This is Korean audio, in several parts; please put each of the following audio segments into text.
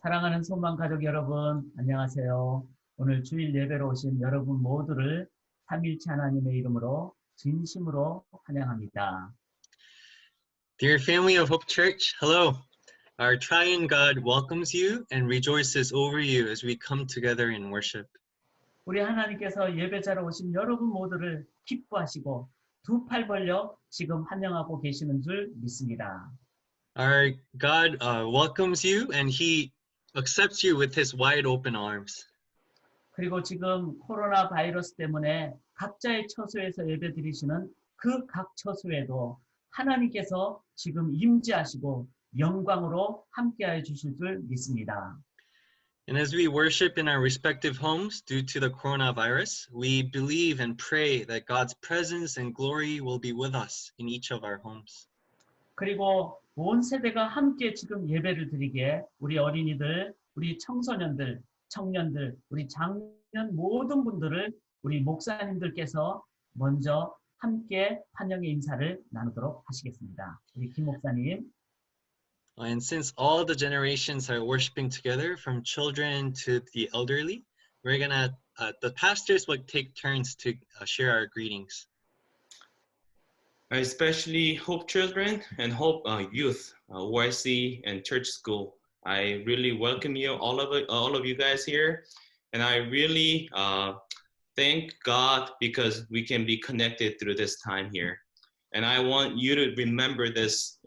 사랑하는 소망 가족 여러분, 안녕하세요. 오늘 주일 예배로 오신 여러분 모두를 삼위일체 하나님의 이름으로 진심으로 환영합니다. Dear family of Hope Church, hello. Our triune God welcomes you and rejoices over you as we come together in worship. 우리 하나님께서 예배자로 오신 여러분 모두를 기뻐하시고 두 팔 벌려 지금 환영하고 계시는 줄 믿습니다. Our God welcomes you and He accepts you with His wide open arms. 그리고 지금 코로나 바이러스 때문에 각자의 처소에서 예배 드리시는 그 각 처소에도 하나님께서 지금 임재하시고 영광으로 함께하여 주실 줄 믿습니다. And as we worship in our respective homes due to the coronavirus, we believe and pray that God's presence and glory will be with us in each of our homes. 그리고 온 세대가 함께 지금 예배를 드리기에 우리 어린이들, 우리 청소년들, 청년들, 우리 장년 모든 분들을 우리 목사님들께서 먼저 함께 환영의 인사를 나누도록 하시겠습니다. 우리 김 목사님. And since all the generations are worshiping together, from children to the elderly, we're gonna, the pastors will take turns to share our greetings. Especially Hope Children and Hope Youth, YC and Church School. I really welcome you, all of you guys here, and I really thank God because we can be connected through this time here. And I want you to remember this,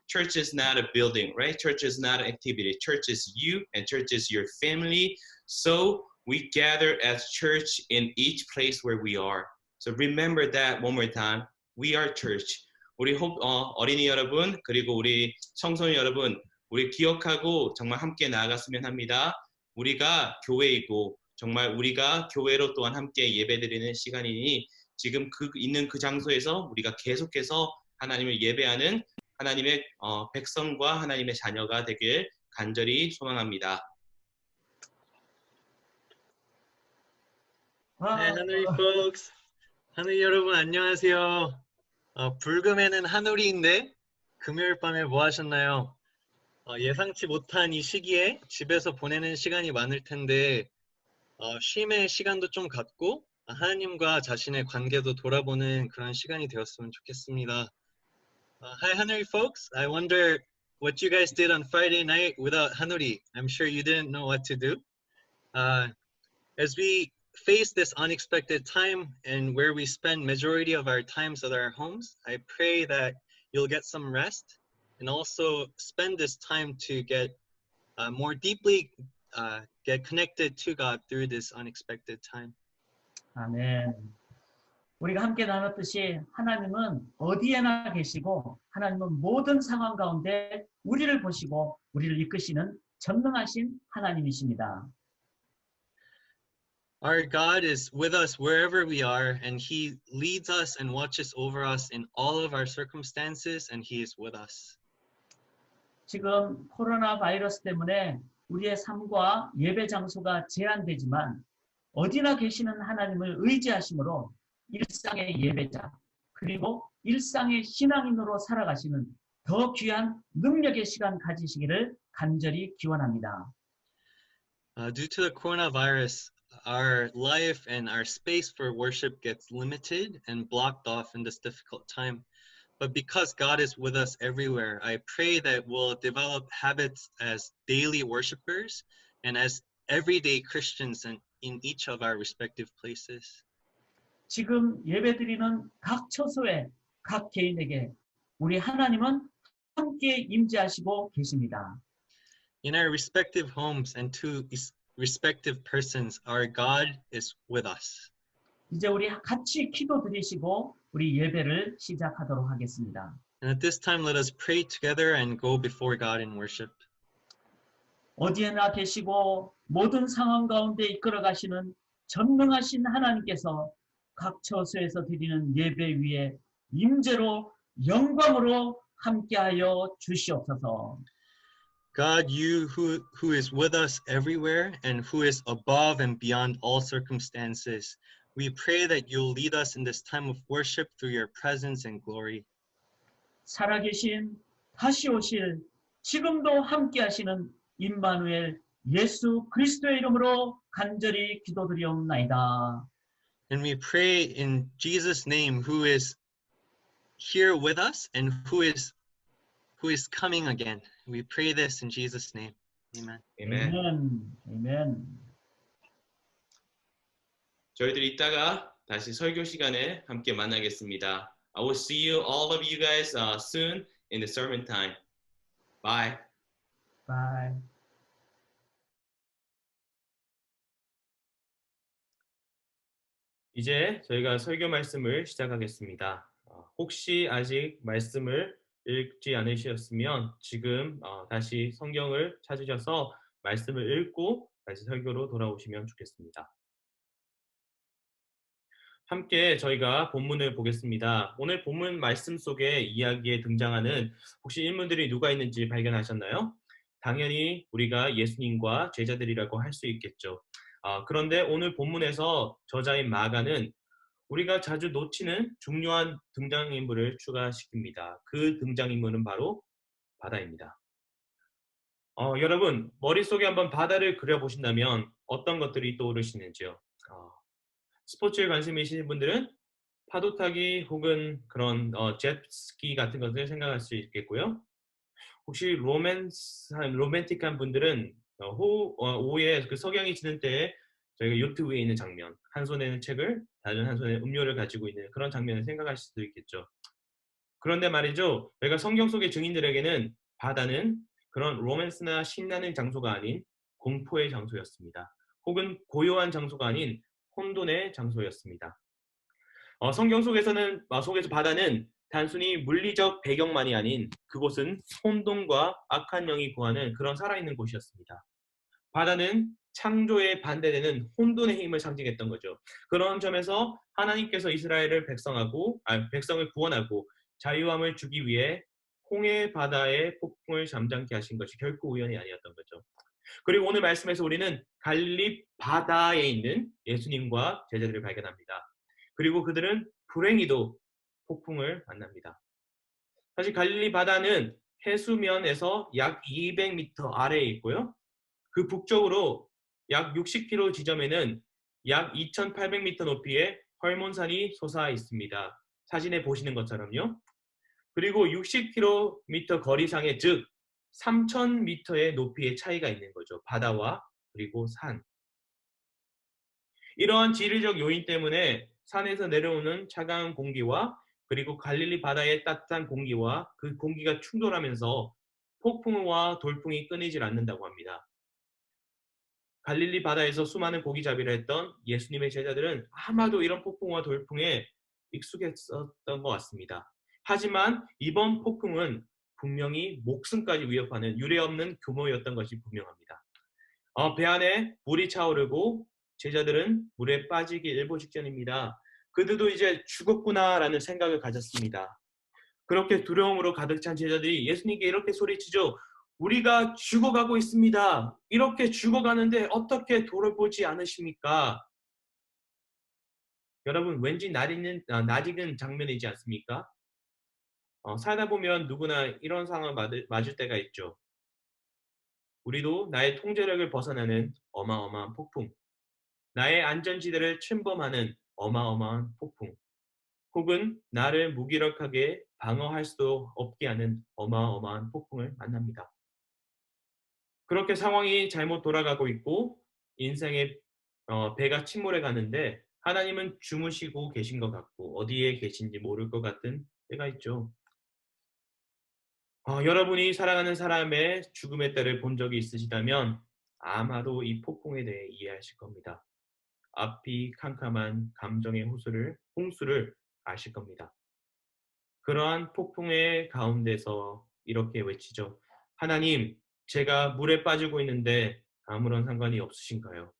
church is not a building, right? Church is not an activity. Church is you, and church is your family. So we gather as church in each place where we are. So remember that one more time. We are church. 우리 어린이 여러분, 그리고 우리 청소년 여러분, 우리 기억하고 정말 함께 나아갔으면 합니다. 우리가 교회이고 정말 우리가 교회로 또한 함께 예배드리는 시간이니 지금 있는 그 장소에서 우리가 계속해서 하나님을 예배하는 하나님의 백성과 하나님의 자녀가 되길 간절히 소망합니다. Hey, 하늘이 folks. 하늘이 여러분 안녕하세요. 불금에는 하늘이인데 금요일 밤에 뭐 하셨나요? 예상치 못한 이 시기에 집에서 보내는 시간이 많을 텐데 쉼의 시간도 좀 갖고 하나님과 자신의 관계도 돌아보는 그런 시간이 되었으면 좋겠습니다. Hi Hanuri folks, I wonder what you guys did on Friday night without Hanuri. I'm sure you didn't know what to do. As we face this unexpected time and where we spend majority of our times at our homes, I pray that you'll get some rest and also spend this time to get more deeply get connected to God through this unexpected time. 아멘. 우리가 함께 나눴듯이 하나님은 어디에나 계시고 하나님은 모든 상황 가운데 우리를 보시고 우리를 이끄시는 전능하신 하나님이십니다. Our God is with us wherever we are, and He leads us and watches over us in all of our circumstances, and He is with us. 지금 코로나 바이러스 때문에 우리의 삶과 예배 장소가 제한되지만 어디나 계시는 하나님을 의지하심으로 일상의 예배자 그리고 일상의 신앙인으로 살아가시는 더 귀한 능력의 시간 가지시기를 간절히 기원합니다. Due to the coronavirus, our life and our space for worship gets limited and blocked off in this difficult time. But because God is with us everywhere, I pray that we'll develop habits as daily worshipers and as everyday Christians in each of our respective places. 지금 예배드리는 각 처소에 각 개인에게 우리 하나님은 함께 임재하시고 계십니다. In our respective homes and to respective persons, our God is with us. 이제 우리 같이 기도 드리시고 우리 예배를 시작하도록 하겠습니다. And at this time, let us pray together and go before God in worship. 어디에나 계시고 모든 상황 가운데 이끌어 가시는 전능하신 하나님께서 각 처소에서 드리는 예배 위에 임재로 영광으로 함께하여 주시옵소서. God, you who is with us everywhere and who is above and beyond all circumstances, we pray that you'll lead us in this time of worship through your presence and glory. 살아계신 다시 오실 지금도 함께 하시는 임마누엘 예수 그리스도의 이름으로 간절히 기도드리옵나이다. And we pray in Jesus' name, who is here with us and who is coming again. We pray this in Jesus' name. Amen. Amen. 아멘. 아멘. 저희들 이따가 다시 설교 시간에 함께 만나겠습니다. I will see you, all of you guys, soon in the sermon time. Bye. 바이. 이제 저희가 설교 말씀을 시작하겠습니다. 혹시 아직 말씀을 읽지 않으셨으면 지금 다시 성경을 찾으셔서 말씀을 읽고 다시 설교로 돌아오시면 좋겠습니다. 함께 저희가 본문을 보겠습니다. 오늘 본문 말씀 속에 이야기에 등장하는 혹시 인물들이 누가 있는지 발견하셨나요? 당연히 우리가 예수님과 제자들이라고 할 수 있겠죠. 그런데 오늘 본문에서 저자인 마가는 우리가 자주 놓치는 중요한 등장인물을 추가시킵니다. 그 등장인물은 바로 바다입니다. 여러분 머릿속에 한번 바다를 그려보신다면 어떤 것들이 떠오르시는지요? 스포츠에 관심이 있으신 분들은 파도 타기 혹은 그런 jetski 같은 것을 생각할 수 있겠고요. 혹시 로맨틱한 분들은 오후에 그 석양이 지는 때에 저희가 요트 위에 있는 장면, 한 손에는 책을, 다른 한 손에 음료를 가지고 있는 그런 장면을 생각하실 수도 있겠죠. 그런데 말이죠, 저희가 성경 속의 증인들에게는 바다는 그런 로맨스나 신나는 장소가 아닌 공포의 장소였습니다. 혹은 고요한 장소가 아닌 혼돈의 장소였습니다. 성경 속에서 바다는 단순히 물리적 배경만이 아닌 그곳은 혼돈과 악한 영이 구하는 그런 살아있는 곳이었습니다. 바다는 창조에 반대되는 혼돈의 힘을 상징했던 거죠. 그런 점에서 하나님께서 이스라엘을 백성을 구원하고 자유함을 주기 위해 홍해 바다의 폭풍을 잠잠케 하신 것이 결코 우연이 아니었던 거죠. 그리고 오늘 말씀에서 우리는 갈릴리 바다에 있는 예수님과 제자들을 발견합니다. 그리고 그들은 불행히도 폭풍을 만납니다. 사실 갈릴리 바다는 해수면에서 약 200m 아래에 있고요. 그 북쪽으로 약 60km 지점에는 약 2800m 높이의 헐몬산이 솟아 있습니다. 사진에 보시는 것처럼요. 그리고 60km 거리상의 즉 3000m의 높이의 차이가 있는 거죠. 바다와 그리고 산. 이러한 지리적 요인 때문에 산에서 내려오는 차가운 공기와 그리고 갈릴리 바다의 따뜻한 공기와 그 공기가 충돌하면서 폭풍과 돌풍이 끊이질 않는다고 합니다. 갈릴리 바다에서 수많은 고기잡이를 했던 예수님의 제자들은 아마도 이런 폭풍과 돌풍에 익숙했었던 것 같습니다. 하지만 이번 폭풍은 분명히 목숨까지 위협하는 유례없는 규모였던 것이 분명합니다. 배 안에 물이 차오르고 제자들은 물에 빠지기 일보 직전입니다. 그들도 이제 죽었구나라는 생각을 가졌습니다. 그렇게 두려움으로 가득 찬 제자들이 예수님께 이렇게 소리치죠. 우리가 죽어가고 있습니다. 이렇게 죽어가는데 어떻게 돌아보지 않으십니까? 여러분 왠지 낯익은 장면이지 않습니까? 살다 보면 누구나 이런 상황을 맞을 때가 있죠. 우리도 나의 통제력을 벗어나는 어마어마한 폭풍, 나의 안전지대를 침범하는 어마어마한 폭풍, 혹은 나를 무기력하게 방어할 수도 없게 하는 어마어마한 폭풍을 만납니다. 그렇게 상황이 잘못 돌아가고 있고 인생의 배가 침몰해 가는데 하나님은 주무시고 계신 것 같고 어디에 계신지 모를 것 같은 때가 있죠. 여러분이 사랑하는 사람의 죽음의 때를 본 적이 있으시다면 아마도 이 폭풍에 대해 이해하실 겁니다. 앞이 캄캄한 감정의 홍수를 아실 겁니다. 그러한 폭풍의 가운데서 이렇게 외치죠. 하나님, 제가 물에 빠지고 있는데 아무런 상관이 없으신가요?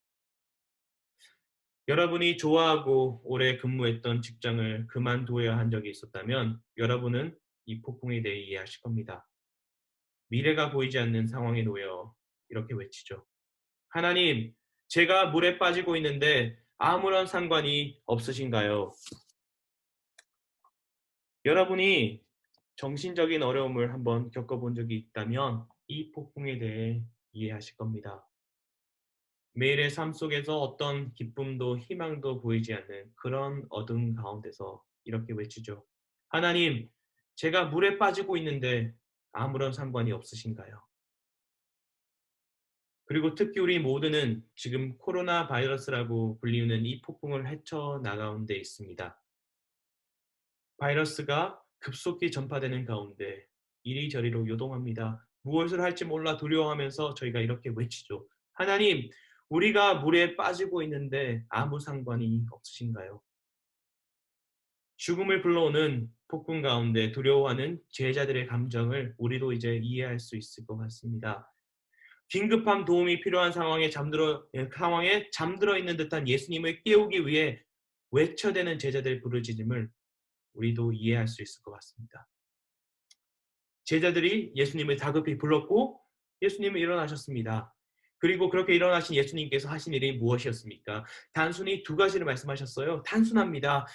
여러분이 좋아하고 오래 근무했던 직장을 그만둬야 한 적이 있었다면 여러분은 이 폭풍에 대해 이해하실 겁니다. 미래가 보이지 않는 상황에 놓여 이렇게 외치죠. 하나님, 제가 물에 빠지고 있는데 아무런 상관이 없으신가요? 여러분이 정신적인 어려움을 한번 겪어본 적이 있다면 이 폭풍에 대해 이해하실 겁니다. 매일의 삶 속에서 어떤 기쁨도 희망도 보이지 않는 그런 어둠 가운데서 이렇게 외치죠. 하나님, 제가 물에 빠지고 있는데 아무런 상관이 없으신가요? 그리고 특히 우리 모두는 지금 코로나 바이러스라고 불리우는 이 폭풍을 헤쳐나가는 데 있습니다. 바이러스가 급속히 전파되는 가운데 이리저리로 요동합니다. 무엇을 할지 몰라 두려워하면서 저희가 이렇게 외치죠. 하나님, 우리가 물에 빠지고 있는데 아무 상관이 없으신가요? 죽음을 불러오는 폭풍 가운데 두려워하는 제자들의 감정을 우리도 이제 이해할 수 있을 것 같습니다. 긴급한 도움이 필요한 상황에 잠들어 있는 듯한 예수님을 깨우기 위해 외쳐대는 제자들의 부르짖음을 우리도 이해할 수 있을 것 같습니다. 제자들이 예수님을 다급히 불렀고 예수님은 일어나셨습니다. 그리고 그렇게 일어나신 예수님께서 하신 일이 무엇이었습니까? 단순히 두 가지를 말씀하셨어요. 단순합니다.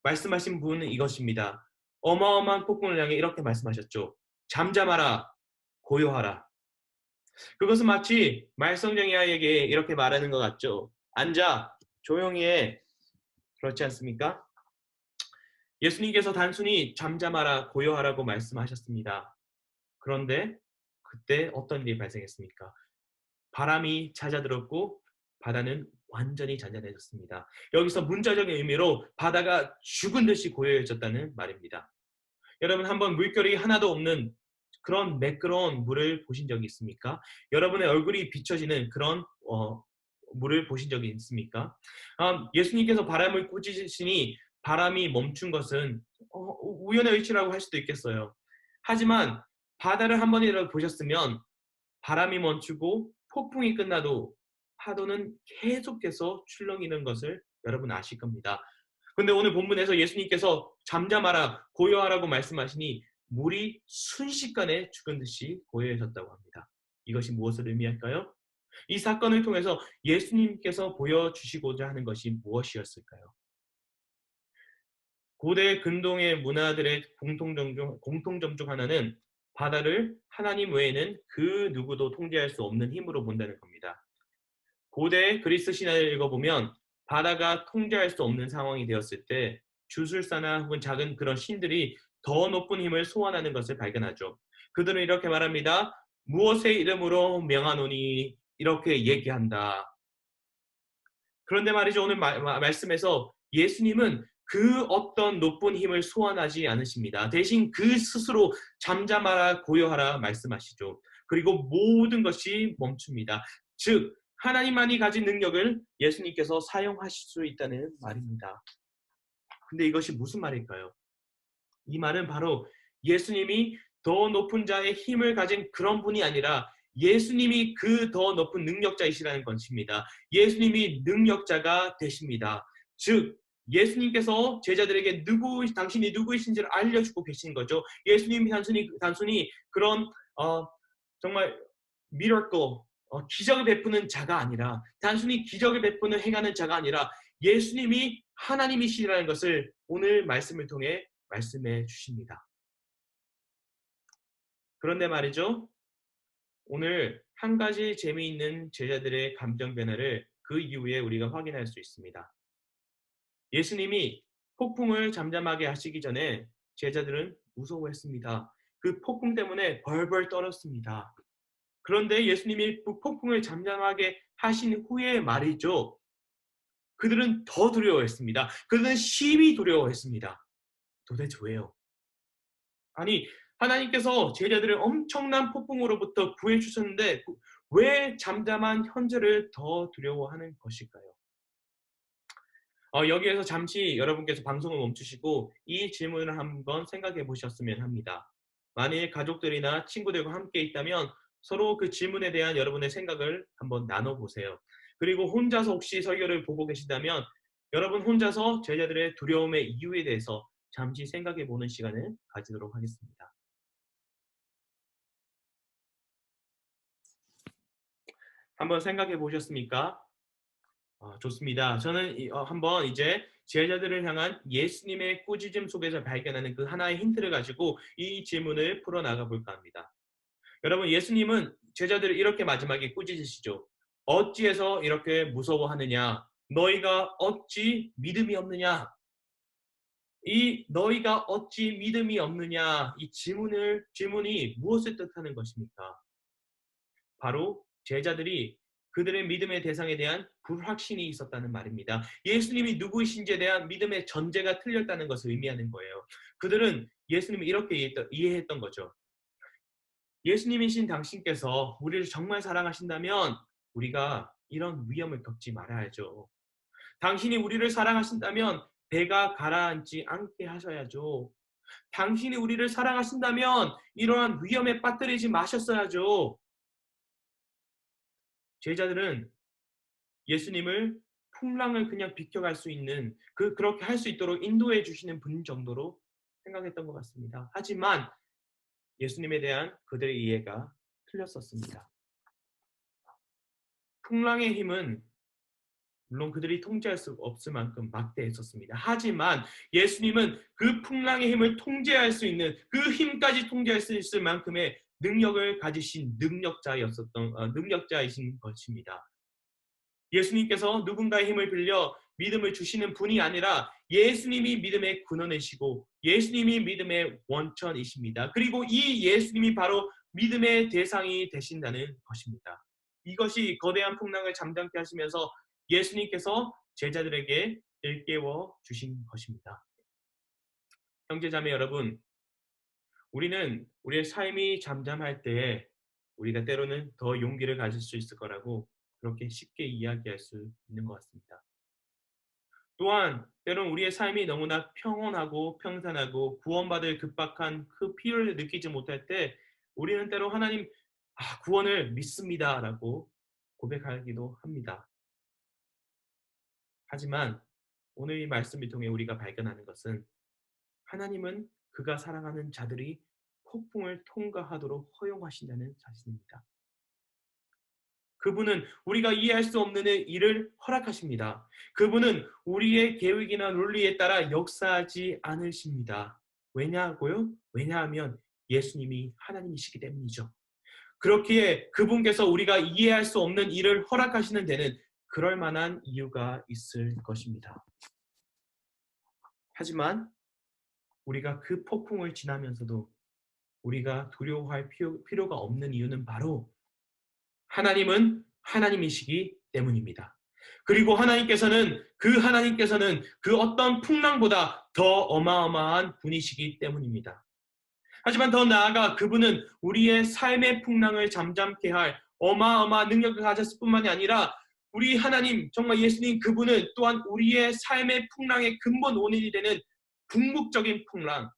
말씀하신 부분은 이것입니다. 어마어마한 폭풍을 향해 이렇게 말씀하셨죠. 잠잠하라, 고요하라. 그것은 마치 말썽쟁이 아이에게 이렇게 말하는 것 같죠. 앉아, 조용히 해. 그렇지 않습니까? 예수님께서 단순히 잠잠하라, 고요하라고 말씀하셨습니다. 그런데 그때 어떤 일이 발생했습니까? 바람이 잦아들었고 바다는 완전히 잔잔해졌습니다. 여기서 문자적인 의미로 바다가 죽은 듯이 고요해졌다는 말입니다. 여러분 한번 물결이 하나도 없는 그런 매끄러운 물을 보신 적이 있습니까? 여러분의 얼굴이 비춰지는 그런 물을 보신 적이 있습니까? 예수님께서 바람을 꾸짖으시니 바람이 멈춘 것은 우연의 일치라고 할 수도 있겠어요. 하지만 바다를 한 번이라도 보셨으면 바람이 멈추고 폭풍이 끝나도 파도는 계속해서 출렁이는 것을 여러분 아실 겁니다. 근데 오늘 본문에서 예수님께서 잠잠하라, 고요하라고 말씀하시니 물이 순식간에 죽은 듯이 고요해졌다고 합니다. 이것이 무엇을 의미할까요? 이 사건을 통해서 예수님께서 보여주시고자 하는 것이 무엇이었을까요? 고대 근동의 문화들의 공통점 중 하나는 바다를 하나님 외에는 그 누구도 통제할 수 없는 힘으로 본다는 겁니다. 고대 그리스 신화를 읽어보면 바다가 통제할 수 없는 상황이 되었을 때 주술사나 혹은 작은 그런 신들이 더 높은 힘을 소환하는 것을 발견하죠. 그들은 이렇게 말합니다. 무엇의 이름으로 명하노니 이렇게 얘기한다. 그런데 말이죠. 오늘 말씀에서 예수님은 그 어떤 높은 힘을 소환하지 않으십니다. 대신 그 스스로 잠잠하라 고요하라 말씀하시죠. 그리고 모든 것이 멈춥니다. 즉 하나님만이 가진 능력을 예수님께서 사용하실 수 있다는 말입니다. 근데 이것이 무슨 말일까요? 이 말은 바로 예수님이 더 높은 자의 힘을 가진 그런 분이 아니라 예수님이 그 더 높은 능력자이시라는 것입니다. 예수님이 능력자가 되십니다. 즉 예수님께서 제자들에게 당신이 누구이신지를 알려주고 계신 거죠. 예수님이 단순히 그런 정말 miracle, 기적을 베푸는 자가 아니라 단순히 기적을 베푸는 행하는 자가 아니라 예수님이 하나님이시라는 것을 오늘 말씀을 통해 말씀해 주십니다. 그런데 말이죠. 오늘 한 가지 재미있는 제자들의 감정 변화를 그 이후에 우리가 확인할 수 있습니다. 예수님이 폭풍을 잠잠하게 하시기 전에 제자들은 무서워했습니다. 그 폭풍 때문에 벌벌 떨었습니다. 그런데 예수님이 폭풍을 잠잠하게 하신 후에 말이죠. 그들은 더 두려워했습니다. 그들은 심히 두려워했습니다. 도대체 왜요? 아니 하나님께서 제자들을 엄청난 폭풍으로부터 구해주셨는데 왜 잠잠한 현재를 더 두려워하는 것일까요? 여기에서 잠시 여러분께서 방송을 멈추시고 이 질문을 한번 생각해 보셨으면 합니다. 만일 가족들이나 친구들과 함께 있다면 서로 그 질문에 대한 여러분의 생각을 한번 나눠보세요. 그리고 혼자서 혹시 설교를 보고 계시다면 여러분 혼자서 제자들의 두려움의 이유에 대해서 잠시 생각해 보는 시간을 가지도록 하겠습니다. 한번 생각해 보셨습니까? 좋습니다. 저는 한번 이제 제자들을 향한 예수님의 꾸짖음 속에서 발견하는 그 하나의 힌트를 가지고 이 질문을 풀어나가 볼까 합니다. 여러분, 예수님은 제자들을 이렇게 마지막에 꾸짖으시죠. 어찌해서 이렇게 무서워하느냐? 너희가 어찌 믿음이 없느냐? 이 너희가 어찌 믿음이 없느냐? 이 질문이 무엇을 뜻하는 것입니까? 바로 제자들이 그들의 믿음의 대상에 대한 불확신이 있었다는 말입니다. 예수님이 누구이신지에 대한 믿음의 전제가 틀렸다는 것을 의미하는 거예요. 그들은 예수님을 이렇게 이해했던 거죠. 예수님이신 당신께서 우리를 정말 사랑하신다면 우리가 이런 위험을 겪지 말아야죠. 당신이 우리를 사랑하신다면 배가 가라앉지 않게 하셔야죠. 당신이 우리를 사랑하신다면 이러한 위험에 빠뜨리지 마셨어야죠. 제자들은 예수님을 풍랑을 그냥 비켜갈 수 있는 그렇게 할 수 있도록 인도해 주시는 분 정도로 생각했던 것 같습니다. 하지만 예수님에 대한 그들의 이해가 틀렸었습니다. 풍랑의 힘은 물론 그들이 통제할 수 없을 만큼 막대했었습니다. 하지만 예수님은 그 풍랑의 힘을 통제할 수 있는 그 힘까지 통제할 수 있을 만큼의 능력을 가지신 능력자이신 것입니다. 예수님께서 누군가의 힘을 빌려 믿음을 주시는 분이 아니라 예수님이 믿음의 근원이시고 예수님이 믿음의 원천이십니다. 그리고 이 예수님이 바로 믿음의 대상이 되신다는 것입니다. 이것이 거대한 풍랑을 잠잠케 하시면서 예수님께서 제자들에게 일깨워 주신 것입니다. 형제자매 여러분, 우리는 우리의 삶이 잠잠할 때에 우리가 때로는 더 용기를 가질 수 있을 거라고 그렇게 쉽게 이야기할 수 있는 것 같습니다. 또한 때로는 우리의 삶이 너무나 평온하고 평산하고 구원받을 급박한 그 필요를 느끼지 못할 때 우리는 때로 하나님 구원을 믿습니다 라고 고백하기도 합니다. 하지만 오늘 이 말씀을 통해 우리가 발견하는 것은 하나님은 그가 사랑하는 자들이 폭풍을 통과하도록 허용하신다는 사실입니다. 그분은 우리가 이해할 수 없는 일을 허락하십니다. 그분은 우리의 계획이나 논리에 따라 역사하지 않으십니다. 왜냐하고요? 왜냐하면 예수님이 하나님이시기 때문이죠. 그렇기에 그분께서 우리가 이해할 수 없는 일을 허락하시는 데는 그럴 만한 이유가 있을 것입니다. 하지만 우리가 그 폭풍을 지나면서도 우리가 두려워할 필요가 없는 이유는 바로 하나님은 하나님이시기 때문입니다. 그리고 하나님께서는 그 어떤 풍랑보다 더 어마어마한 분이시기 때문입니다. 하지만 더 나아가 그분은 우리의 삶의 풍랑을 잠잠케 할 어마어마한 능력을 가졌을 뿐만이 아니라 우리 하나님, 정말 예수님 그분은 또한 우리의 삶의 풍랑의 근본 원인이 되는 궁극적인 풍랑,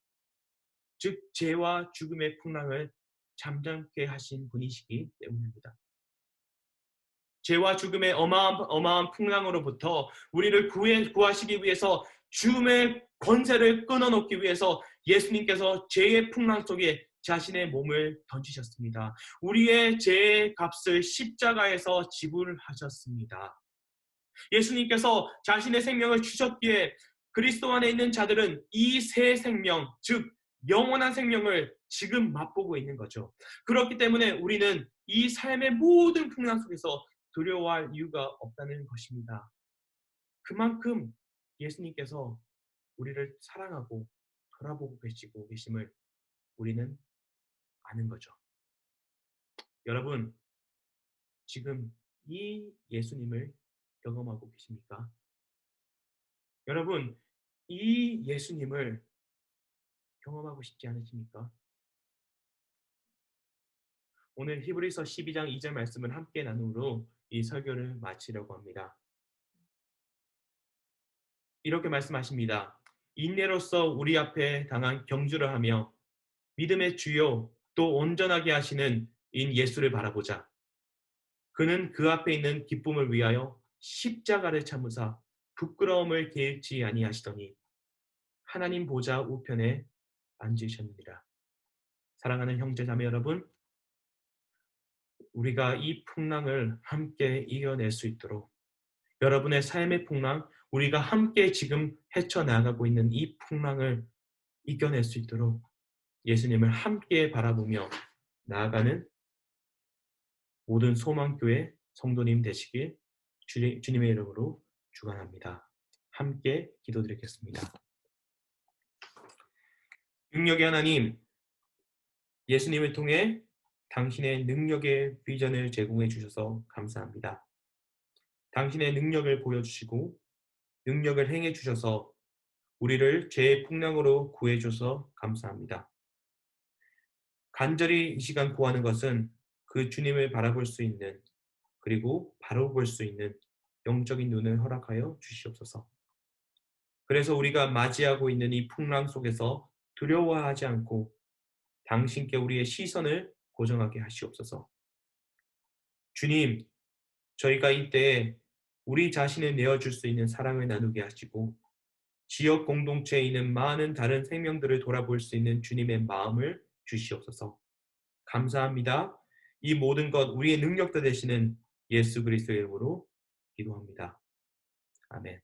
즉 죄와 죽음의 풍랑을 잠잠케 하신 분이시기 때문입니다. 죄와 죽음의 어마어마한 풍랑으로부터 우리를 구하시기 위해서 죽음의 권세를 끊어놓기 위해서 예수님께서 죄의 풍랑 속에 자신의 몸을 던지셨습니다. 우리의 죄의 값을 십자가에서 지불하셨습니다. 예수님께서 자신의 생명을 주셨기에 그리스도 안에 있는 자들은 이 새 생명, 즉 영원한 생명을 지금 맛보고 있는 거죠. 그렇기 때문에 우리는 이 삶의 모든 풍랑 속에서 두려워할 이유가 없다는 것입니다. 그만큼 예수님께서 우리를 사랑하고 돌아보고 계심을 우리는 아는 거죠. 여러분, 지금 이 예수님을 경험하고 계십니까? 여러분, 이 예수님을 경험하고 싶지 않으십니까? 오늘 히브리서 12장 2절 말씀을 함께 나누므로 이 설교를 마치려고 합니다. 이렇게 말씀하십니다. 인내로서 우리 앞에 당한 경주를 하며 믿음의 주요 또 온전하게 하시는 인 예수를 바라보자. 그는 그 앞에 있는 기쁨을 위하여 십자가를 참으사 부끄러움을 개의치 아니하시더니 하나님 보좌 우편에 앉으셨느니라. 사랑하는 형제자매 여러분, 우리가 이 풍랑을 함께 이겨낼 수 있도록 여러분의 삶의 풍랑, 우리가 함께 지금 헤쳐나가고 있는 이 풍랑을 이겨낼 수 있도록 예수님을 함께 바라보며 나아가는 모든 소망교회 성도님 되시길 주님의 이름으로 축원합니다. 함께 기도드리겠습니다. 능력의 하나님, 예수님을 통해 당신의 능력의 비전을 제공해 주셔서 감사합니다. 당신의 능력을 보여주시고 능력을 행해 주셔서 우리를 죄의 풍랑으로 구해 주셔서 감사합니다. 간절히 이 시간 구하는 것은 그 주님을 바라볼 수 있는, 그리고 바로 볼 수 있는 영적인 눈을 허락하여 주시옵소서. 그래서 우리가 맞이하고 있는 이 풍랑 속에서 두려워하지 않고 당신께 우리의 시선을 고정하게 하시옵소서. 주님, 저희가 이때 우리 자신을 내어줄 수 있는 사랑을 나누게 하시고 지역 공동체에 있는 많은 다른 생명들을 돌아볼 수 있는 주님의 마음을 주시옵소서. 감사합니다. 이 모든 것 우리의 능력도 되시는 예수 그리스도의 이름으로 기도합니다. 아멘.